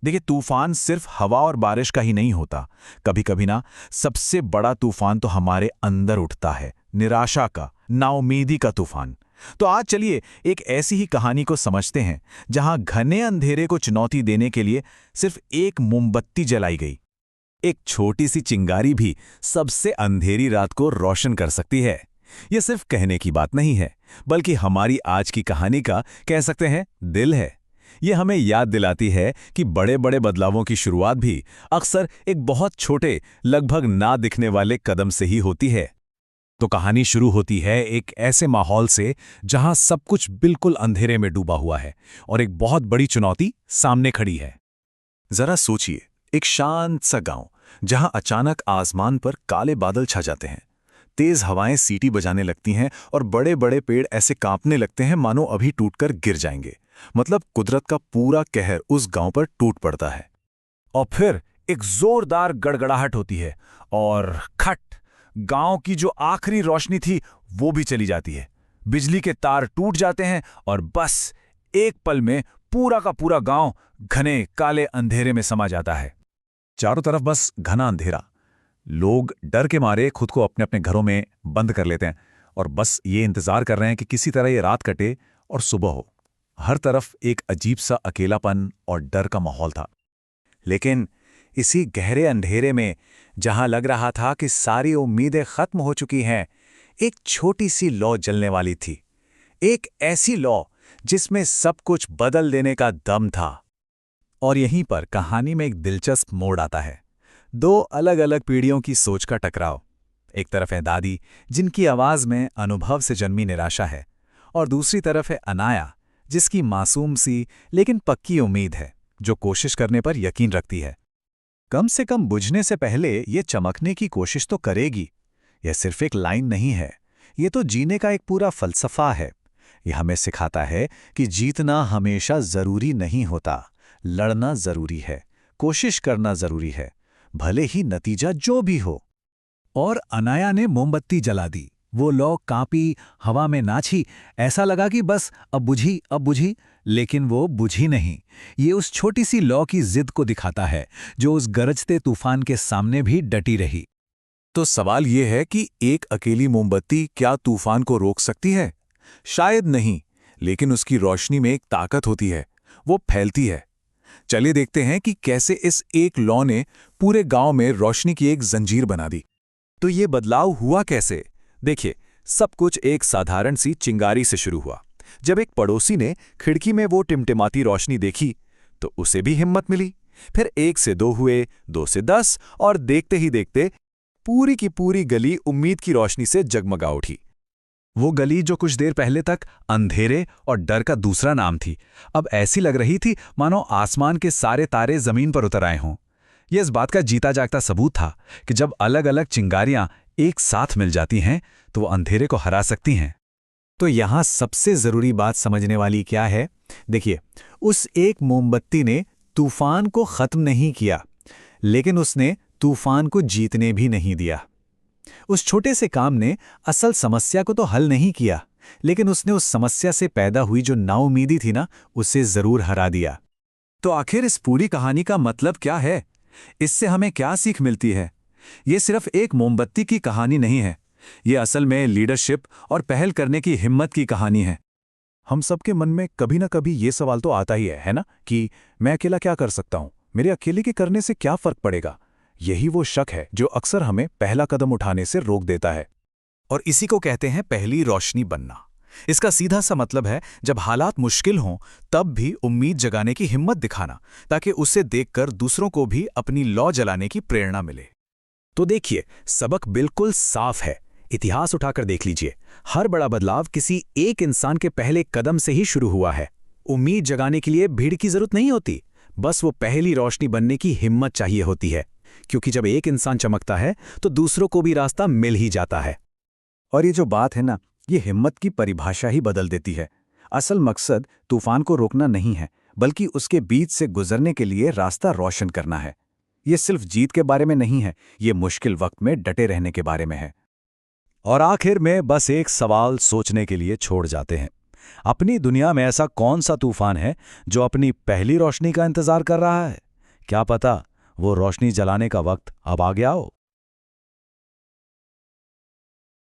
देखिए, तूफान सिर्फ हवा और बारिश का ही नहीं होता। कभी कभी ना सबसे बड़ा तूफान तो हमारे अंदर उठता है, निराशा का, नाउमीदी का तूफान। तो आज चलिए एक ऐसी ही कहानी को समझते हैं जहां घने अंधेरे को चुनौती देने के लिए सिर्फ एक मोमबत्ती जलाई गई। एक छोटी सी चिंगारी भी सबसे अंधेरी रात को रोशन कर सकती है। यह सिर्फ कहने की बात नहीं है, बल्कि हमारी आज की कहानी का, कह सकते हैं, दिल है। ये हमें याद दिलाती है कि बड़े बड़े बदलावों की शुरुआत भी अक्सर एक बहुत छोटे, लगभग ना दिखने वाले कदम से ही होती है। तो कहानी शुरू होती है एक ऐसे माहौल से जहां सब कुछ बिल्कुल अंधेरे में डूबा हुआ है और एक बहुत बड़ी चुनौती सामने खड़ी है। जरा सोचिए, एक शांत सा गांव जहां अचानक आसमान पर काले बादल छा जाते हैं, तेज हवाएं सीटी बजाने लगती हैं और बड़े बड़े पेड़ ऐसे कांपने लगते हैं मानो अभी टूटकर गिर जाएंगे। मतलब कुदरत का पूरा कहर उस गांव पर टूट पड़ता है। और फिर एक जोरदार गड़गड़ाहट होती है और खट, गांव की जो आखिरी रोशनी थी वो भी चली जाती है। बिजली के तार टूट जाते हैं और बस एक पल में पूरा का पूरा गांव घने काले अंधेरे में समा जाता है। चारों तरफ बस घना अंधेरा। लोग डर के मारे खुद को अपने अपने घरों में बंद कर लेते हैं और बस ये इंतजार कर रहे हैं कि किसी तरह ये रात कटे और सुबह हो। हर तरफ एक अजीब सा अकेलापन और डर का माहौल था। लेकिन इसी गहरे अंधेरे में, जहां लग रहा था कि सारी उम्मीदें खत्म हो चुकी हैं, एक छोटी सी लौ जलने वाली थी। एक ऐसी लौ जिसमें सब कुछ बदल देने का दम था। और यहीं पर कहानी में एक दिलचस्प मोड़ आता है। दो अलग अलग पीढ़ियों की सोच का टकराव। एक तरफ है दादी, जिनकी आवाज में अनुभव से जन्मी निराशा है, और दूसरी तरफ है अनाया, जिसकी मासूम सी लेकिन पक्की उम्मीद है, जो कोशिश करने पर यकीन रखती है। कम से कम बुझने से पहले ये चमकने की कोशिश तो करेगी। यह सिर्फ एक लाइन नहीं है, ये तो जीने का एक पूरा फलसफा है। यह हमें सिखाता है कि जीतना हमेशा जरूरी नहीं होता, लड़ना जरूरी है, कोशिश करना जरूरी है, भले ही नतीजा जो भी हो। और अनाया ने मोमबत्ती जला दी। वो लौ कांपी, हवा में नाची, ऐसा लगा कि बस अब बुझी, लेकिन वो बुझी नहीं। ये उस छोटी सी लौ की जिद को दिखाता है, जो उस गरजते तूफान के सामने भी डटी रही। तो सवाल ये है कि एक अकेली मोमबत्ती क्या तूफान को रोक सकती है? शायद नहीं, लेकिन उसकी रोशनी में एक ताकत होती है, वो फैलती है। चलिए देखते हैं कि कैसे इस एक लौ ने पूरे गांव में रोशनी की एक जंजीर बना दी। तो ये बदलाव हुआ कैसे? देखिए, सब कुछ एक साधारण सी चिंगारी से शुरू हुआ। जब एक पड़ोसी ने खिड़की में वो टिमटिमाती रोशनी देखी, तो उसे भी हिम्मत मिली। फिर 1 से 2 हुए, 2 से 10, और देखते ही देखते पूरी की पूरी गली उम्मीद की रोशनी से जगमगा उठी। वो गली जो कुछ देर पहले तक अंधेरे और डर का दूसरा नाम थी, अब ऐसी लग रही थी मानो आसमान के सारे तारे जमीन पर उतर आए हों। यह इस बात का जीता जागता सबूत था कि जब अलग अलग चिंगारियां एक साथ मिल जाती हैं तो वो अंधेरे को हरा सकती हैं। तो यहां सबसे जरूरी बात समझने वाली क्या है? देखिए, उस एक मोमबत्ती ने तूफान को खत्म नहीं किया, लेकिन उसने तूफान को जीतने भी नहीं दिया। उस छोटे से काम ने असल समस्या को तो हल नहीं किया, लेकिन उसने उस समस्या से पैदा हुई जो नाउमीदी थी ना, उसे जरूर हरा दिया। तो आखिर इस पूरी कहानी का मतलब क्या है? इससे हमें क्या सीख मिलती है? ये सिर्फ एक मोमबत्ती की कहानी नहीं है, ये असल में लीडरशिप और पहल करने की हिम्मत की कहानी है। हम सबके मन में कभी ना कभी ये सवाल तो आता ही है ना, कि मैं अकेला क्या कर सकता हूं, मेरे अकेले के करने से क्या फर्क पड़ेगा? यही वो शक है जो अक्सर हमें पहला कदम उठाने से रोक देता है। और इसी को कहते हैं पहली रोशनी बनना। इसका सीधा सा मतलब है, जब हालात मुश्किल हों तब भी उम्मीद जगाने की हिम्मत दिखाना, ताकि उसे देखकर दूसरों को भी अपनी लौ जलाने की प्रेरणा मिले। तो देखिए, सबक बिल्कुल साफ है। इतिहास उठाकर देख लीजिए, हर बड़ा बदलाव किसी एक इंसान के पहले कदम से ही शुरू हुआ है। उम्मीद जगाने के लिए भीड़ की जरूरत नहीं होती, बस वो पहली रोशनी बनने की हिम्मत चाहिए होती है। क्योंकि जब एक इंसान चमकता है तो दूसरों को भी रास्ता मिल ही जाता है। और ये जो बात है ना, ये हिम्मत की परिभाषा ही बदल देती है। असल मकसद तूफान को रोकना नहीं है, बल्कि उसके बीच से गुजरने के लिए रास्ता रोशन करना है। ये सिर्फ जीत के बारे में नहीं है, ये मुश्किल वक्त में डटे रहने के बारे में है। और आखिर में बस एक सवाल सोचने के लिए छोड़ जाते हैं। अपनी दुनिया में ऐसा कौन सा तूफान है जो अपनी पहली रोशनी का इंतजार कर रहा है? क्या पता वो रोशनी जलाने का वक्त अब आ गया हो।